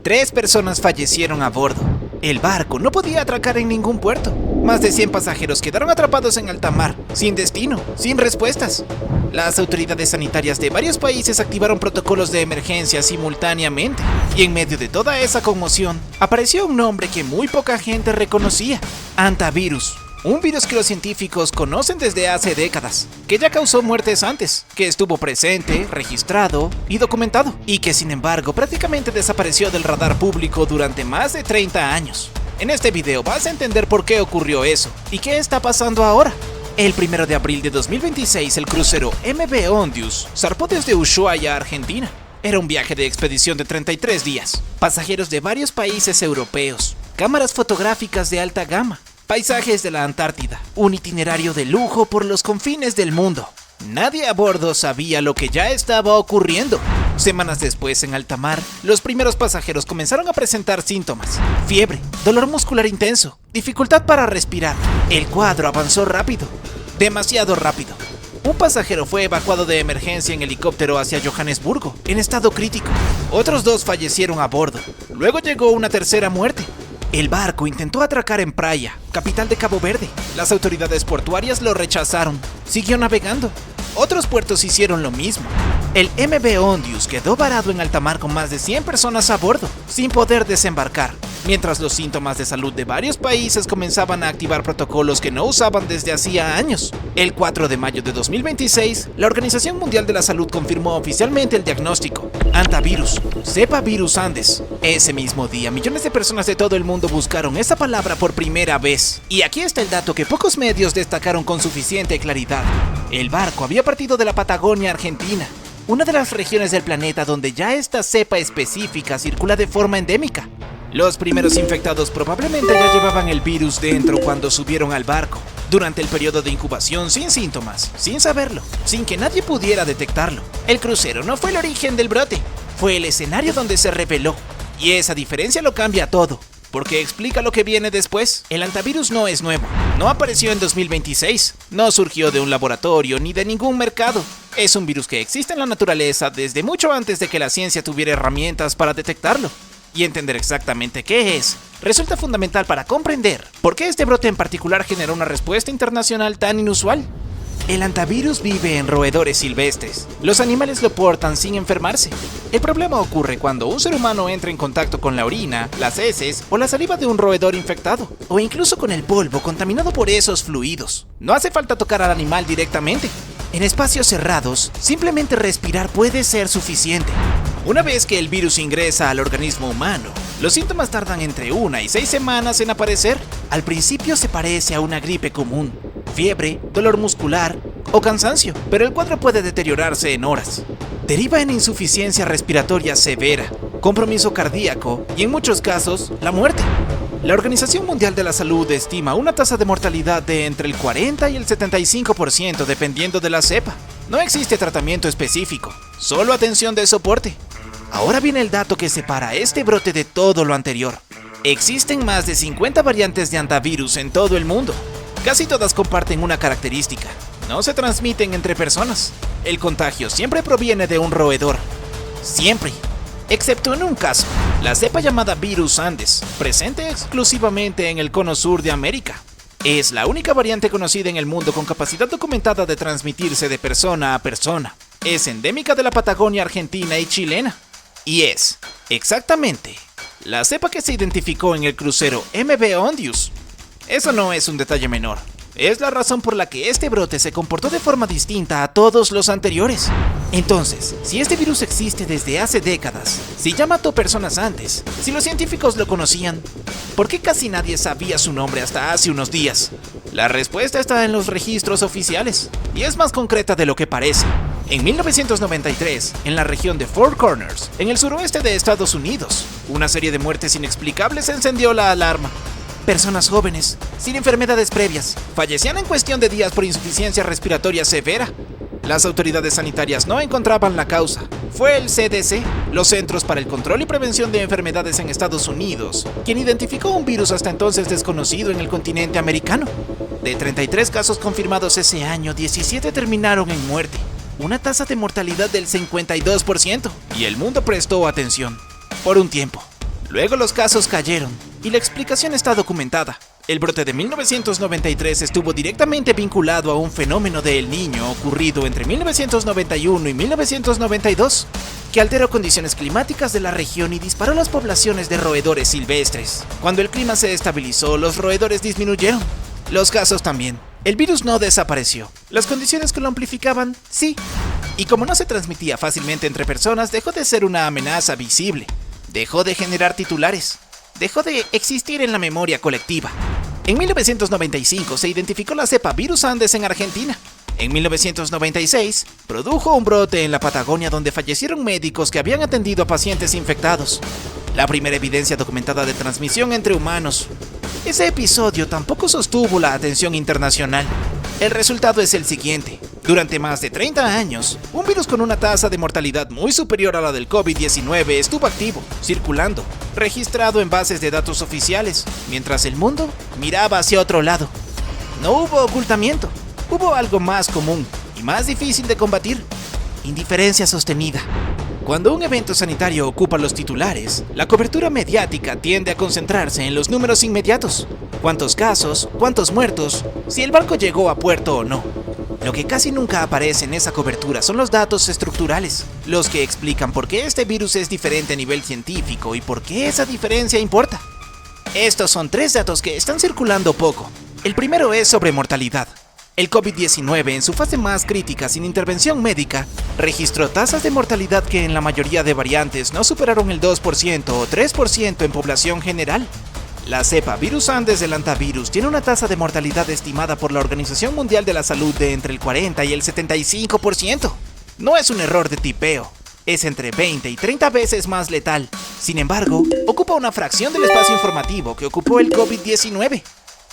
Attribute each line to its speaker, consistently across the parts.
Speaker 1: 3 personas fallecieron a bordo. El barco no podía atracar en ningún puerto. Más de 100 pasajeros quedaron atrapados en alta mar, sin destino, sin respuestas. Las autoridades sanitarias de varios países activaron protocolos de emergencia simultáneamente. Y en medio de toda esa conmoción, apareció un nombre que muy poca gente reconocía: hantavirus. Un virus que los científicos conocen desde hace décadas, que ya causó muertes antes, que estuvo presente, registrado y documentado, y que sin embargo prácticamente desapareció del radar público durante más de 30 años. En este video vas a entender por qué ocurrió eso y qué está pasando ahora. El 1 de abril de 2026 el crucero MV Ondius zarpó desde Ushuaia, Argentina. Era un viaje de expedición de 33 días, pasajeros de varios países europeos, cámaras fotográficas de alta gama, paisajes de la Antártida, un itinerario de lujo por los confines del mundo. Nadie a bordo sabía lo que ya estaba ocurriendo. Semanas después, en alta mar, los primeros pasajeros comenzaron a presentar síntomas: fiebre, dolor muscular intenso, dificultad para respirar. El cuadro avanzó rápido, demasiado rápido. Un pasajero fue evacuado de emergencia en helicóptero hacia Johannesburgo, en estado crítico. Otros 2 fallecieron a bordo. Luego llegó una tercera muerte. El barco intentó atracar en Praia, capital de Cabo Verde. Las autoridades portuarias lo rechazaron. Siguió navegando. Otros puertos hicieron lo mismo. El MV Ondius quedó varado en alta mar con más de 100 personas a bordo, sin poder desembarcar, mientras los síntomas de salud de varios países comenzaban a activar protocolos que no usaban desde hacía años. El 4 de mayo de 2026, la Organización Mundial de la Salud confirmó oficialmente el diagnóstico: hantavirus, cepa virus Andes. Ese mismo día, millones de personas de todo el mundo buscaron esa palabra por primera vez. Y aquí está el dato que pocos medios destacaron con suficiente claridad. El barco había partido de la Patagonia, Argentina, una de las regiones del planeta donde ya esta cepa específica circula de forma endémica. Los primeros infectados probablemente ya llevaban el virus dentro cuando subieron al barco, durante el periodo de incubación, sin síntomas, sin saberlo, sin que nadie pudiera detectarlo. El crucero no fue el origen del brote, fue el escenario donde se reveló. Y esa diferencia lo cambia todo, porque explica lo que viene después. El hantavirus no es nuevo, no apareció en 2026, no surgió de un laboratorio ni de ningún mercado. Es un virus que existe en la naturaleza desde mucho antes de que la ciencia tuviera herramientas para detectarlo. Y entender exactamente qué es resulta fundamental para comprender por qué este brote en particular generó una respuesta internacional tan inusual. El hantavirus vive en roedores silvestres. Los animales lo portan sin enfermarse. El problema ocurre cuando un ser humano entra en contacto con la orina, las heces o la saliva de un roedor infectado, o incluso con el polvo contaminado por esos fluidos. No hace falta tocar al animal directamente. En espacios cerrados, simplemente respirar puede ser suficiente. Una vez que el virus ingresa al organismo humano, los síntomas tardan entre 1 y 6 semanas en aparecer. Al principio se parece a una gripe común: fiebre, dolor muscular o cansancio, pero el cuadro puede deteriorarse en horas. Deriva en insuficiencia respiratoria severa, compromiso cardíaco y en muchos casos, la muerte. La Organización Mundial de la Salud estima una tasa de mortalidad de entre el 40 y el 75% dependiendo de la cepa. No existe tratamiento específico, solo atención de soporte. Ahora viene el dato que separa este brote de todo lo anterior. Existen más de 50 variantes de hantavirus en todo el mundo. Casi todas comparten una característica: no se transmiten entre personas. El contagio siempre proviene de un roedor. Siempre. Excepto en un caso, la cepa llamada virus Andes, presente exclusivamente en el cono sur de América. Es la única variante conocida en el mundo con capacidad documentada de transmitirse de persona a persona. Es endémica de la Patagonia argentina y chilena. Y es, exactamente, la cepa que se identificó en el crucero MV Ondius. Eso no es un detalle menor. Es la razón por la que este brote se comportó de forma distinta a todos los anteriores. Entonces, si este virus existe desde hace décadas, si ya mató personas antes, si los científicos lo conocían, ¿por qué casi nadie sabía su nombre hasta hace unos días? La respuesta está en los registros oficiales, y es más concreta de lo que parece. En 1993, en la región de Four Corners, en el suroeste de Estados Unidos, una serie de muertes inexplicables encendió la alarma. Personas jóvenes, sin enfermedades previas, fallecían en cuestión de días por insuficiencia respiratoria severa. Las autoridades sanitarias no encontraban la causa. Fue el CDC, los Centros para el Control y Prevención de Enfermedades en Estados Unidos, quien identificó un virus hasta entonces desconocido en el continente americano. De 33 casos confirmados ese año, 17 terminaron en muerte, una tasa de mortalidad del 52%, y el mundo prestó atención. Por un tiempo. Luego los casos cayeron, y la explicación está documentada. El brote de 1993 estuvo directamente vinculado a un fenómeno de El Niño ocurrido entre 1991 y 1992, que alteró condiciones climáticas de la región y disparó las poblaciones de roedores silvestres. Cuando el clima se estabilizó, los roedores disminuyeron. Los casos también. El virus no desapareció. Las condiciones que lo amplificaban, sí. Y como no se transmitía fácilmente entre personas, dejó de ser una amenaza visible. Dejó de generar titulares. Dejó de existir en la memoria colectiva. En 1995 se identificó la cepa Virus Andes en Argentina. En 1996 produjo un brote en la Patagonia donde fallecieron médicos que habían atendido a pacientes infectados. La primera evidencia documentada de transmisión entre humanos. Ese episodio tampoco sostuvo la atención internacional. El resultado es el siguiente. Durante más de 30 años, un virus con una tasa de mortalidad muy superior a la del COVID-19 estuvo activo, circulando, registrado en bases de datos oficiales, mientras el mundo miraba hacia otro lado. No hubo ocultamiento, hubo algo más común y más difícil de combatir: indiferencia sostenida. Cuando un evento sanitario ocupa los titulares, la cobertura mediática tiende a concentrarse en los números inmediatos. ¿Cuántos casos? ¿Cuántos muertos? ¿Si el barco llegó a puerto o no? Lo que casi nunca aparece en esa cobertura son los datos estructurales, los que explican por qué este virus es diferente a nivel científico y por qué esa diferencia importa. Estos son 3 datos que están circulando poco. El primero es sobre mortalidad. El COVID-19, en su fase más crítica sin intervención médica, registró tasas de mortalidad que en la mayoría de variantes no superaron el 2% o 3% en población general. La cepa Virus Andes del hantavirus tiene una tasa de mortalidad estimada por la Organización Mundial de la Salud de entre el 40 y el 75%. No es un error de tipeo, es entre 20 y 30 veces más letal. Sin embargo, ocupa una fracción del espacio informativo que ocupó el COVID-19.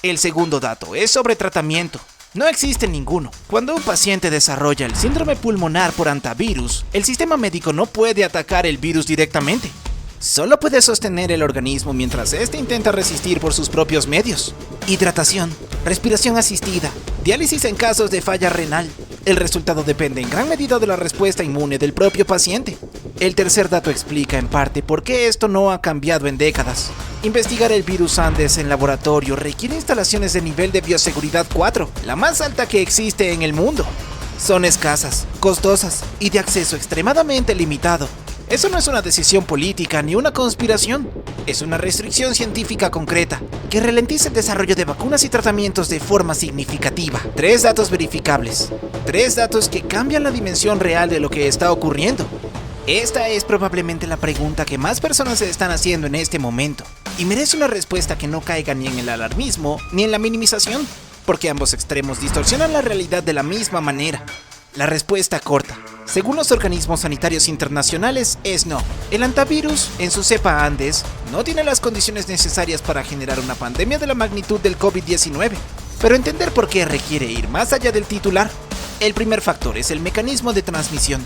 Speaker 1: El segundo dato es sobre tratamiento. No existe ninguno. Cuando un paciente desarrolla el síndrome pulmonar por hantavirus, el sistema médico no puede atacar el virus directamente. Solo puede sostener el organismo mientras éste intenta resistir por sus propios medios. Hidratación, respiración asistida, diálisis en casos de falla renal. El resultado depende en gran medida de la respuesta inmune del propio paciente. El tercer dato explica en parte por qué esto no ha cambiado en décadas. Investigar el virus Andes en laboratorio requiere instalaciones de nivel de bioseguridad 4, la más alta que existe en el mundo. Son escasas, costosas y de acceso extremadamente limitado. Eso no es una decisión política ni una conspiración, es una restricción científica concreta que ralentiza el desarrollo de vacunas y tratamientos de forma significativa. 3 datos verificables, 3 datos que cambian la dimensión real de lo que está ocurriendo. Esta es probablemente la pregunta que más personas se están haciendo en este momento, y merece una respuesta que no caiga ni en el alarmismo ni en la minimización, porque ambos extremos distorsionan la realidad de la misma manera. La respuesta corta, según los organismos sanitarios internacionales, es no. El hantavirus, en su cepa Andes, no tiene las condiciones necesarias para generar una pandemia de la magnitud del COVID-19. Pero entender por qué requiere ir más allá del titular. El primer factor es el mecanismo de transmisión.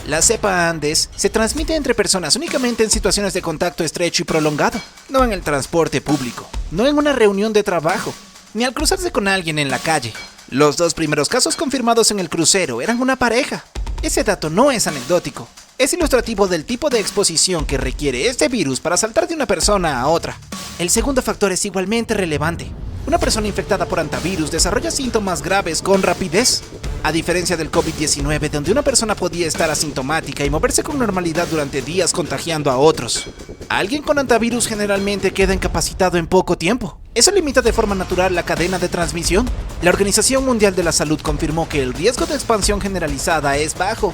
Speaker 1: La cepa Andes se transmite entre personas únicamente en situaciones de contacto estrecho y prolongado, no en el transporte público, no en una reunión de trabajo, ni al cruzarse con alguien en la calle. Los 2 primeros casos confirmados en el crucero eran una pareja. Ese dato no es anecdótico, es ilustrativo del tipo de exposición que requiere este virus para saltar de una persona a otra. El segundo factor es igualmente relevante. Una persona infectada por hantavirus desarrolla síntomas graves con rapidez, a diferencia del COVID-19, donde una persona podía estar asintomática y moverse con normalidad durante días contagiando a otros. Alguien con hantavirus generalmente queda incapacitado en poco tiempo. Eso limita de forma natural la cadena de transmisión. La Organización Mundial de la Salud confirmó que el riesgo de expansión generalizada es bajo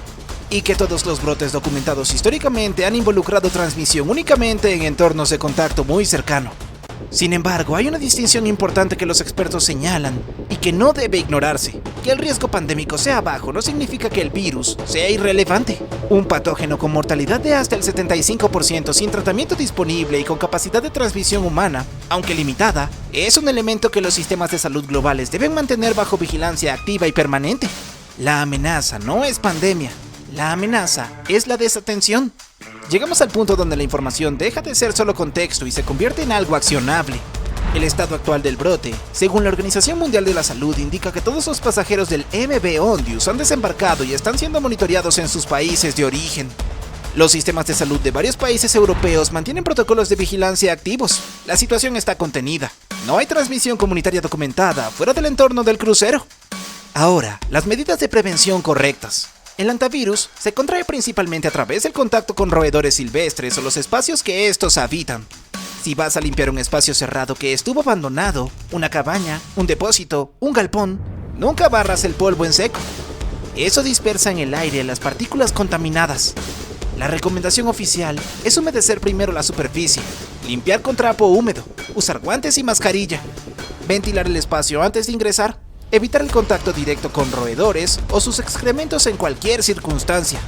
Speaker 1: y que todos los brotes documentados históricamente han involucrado transmisión únicamente en entornos de contacto muy cercano. Sin embargo, hay una distinción importante que los expertos señalan y que no debe ignorarse. Que el riesgo pandémico sea bajo no significa que el virus sea irrelevante. Un patógeno con mortalidad de hasta el 75% sin tratamiento disponible y con capacidad de transmisión humana, aunque limitada, es un elemento que los sistemas de salud globales deben mantener bajo vigilancia activa y permanente. La amenaza no es pandemia, la amenaza es la desatención. Llegamos al punto donde la información deja de ser solo contexto y se convierte en algo accionable. El estado actual del brote, según la Organización Mundial de la Salud, indica que todos los pasajeros del MV Ondius han desembarcado y están siendo monitoreados en sus países de origen. Los sistemas de salud de varios países europeos mantienen protocolos de vigilancia activos. La situación está contenida. No hay transmisión comunitaria documentada fuera del entorno del crucero. Ahora, las medidas de prevención correctas. El antivirus se contrae principalmente a través del contacto con roedores silvestres o los espacios que estos habitan. Si vas a limpiar un espacio cerrado que estuvo abandonado, una cabaña, un depósito, un galpón, nunca barras el polvo en seco. Eso dispersa en el aire las partículas contaminadas. La recomendación oficial es humedecer primero la superficie, limpiar con trapo húmedo, usar guantes y mascarilla, ventilar el espacio antes de ingresar, evitar el contacto directo con roedores o sus excrementos en cualquier circunstancia.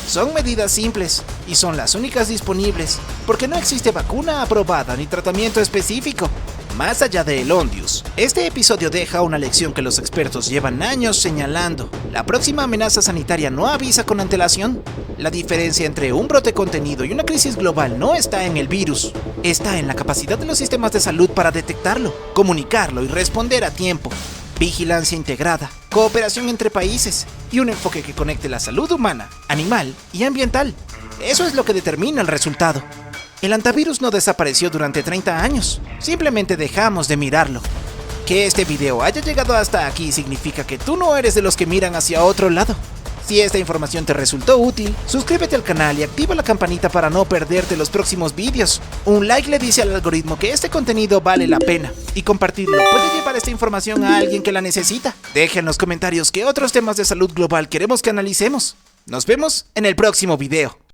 Speaker 1: Son medidas simples y son las únicas disponibles porque no existe vacuna aprobada ni tratamiento específico. Más allá de Elondius, este episodio deja una lección que los expertos llevan años señalando. La próxima amenaza sanitaria no avisa con antelación. La diferencia entre un brote contenido y una crisis global no está en el virus, está en la capacidad de los sistemas de salud para detectarlo, comunicarlo y responder a tiempo. Vigilancia integrada, cooperación entre países y un enfoque que conecte la salud humana, animal y ambiental. Eso es lo que determina el resultado. El antivirus no desapareció durante 30 años, simplemente dejamos de mirarlo. Que este video haya llegado hasta aquí significa que tú no eres de los que miran hacia otro lado. Si esta información te resultó útil, suscríbete al canal y activa la campanita para no perderte los próximos vídeos. Un like le dice al algoritmo que este contenido vale la pena, y compartirlo puede llevar esta información a alguien que la necesita. Deja en los comentarios qué otros temas de salud global queremos que analicemos. Nos vemos en el próximo video.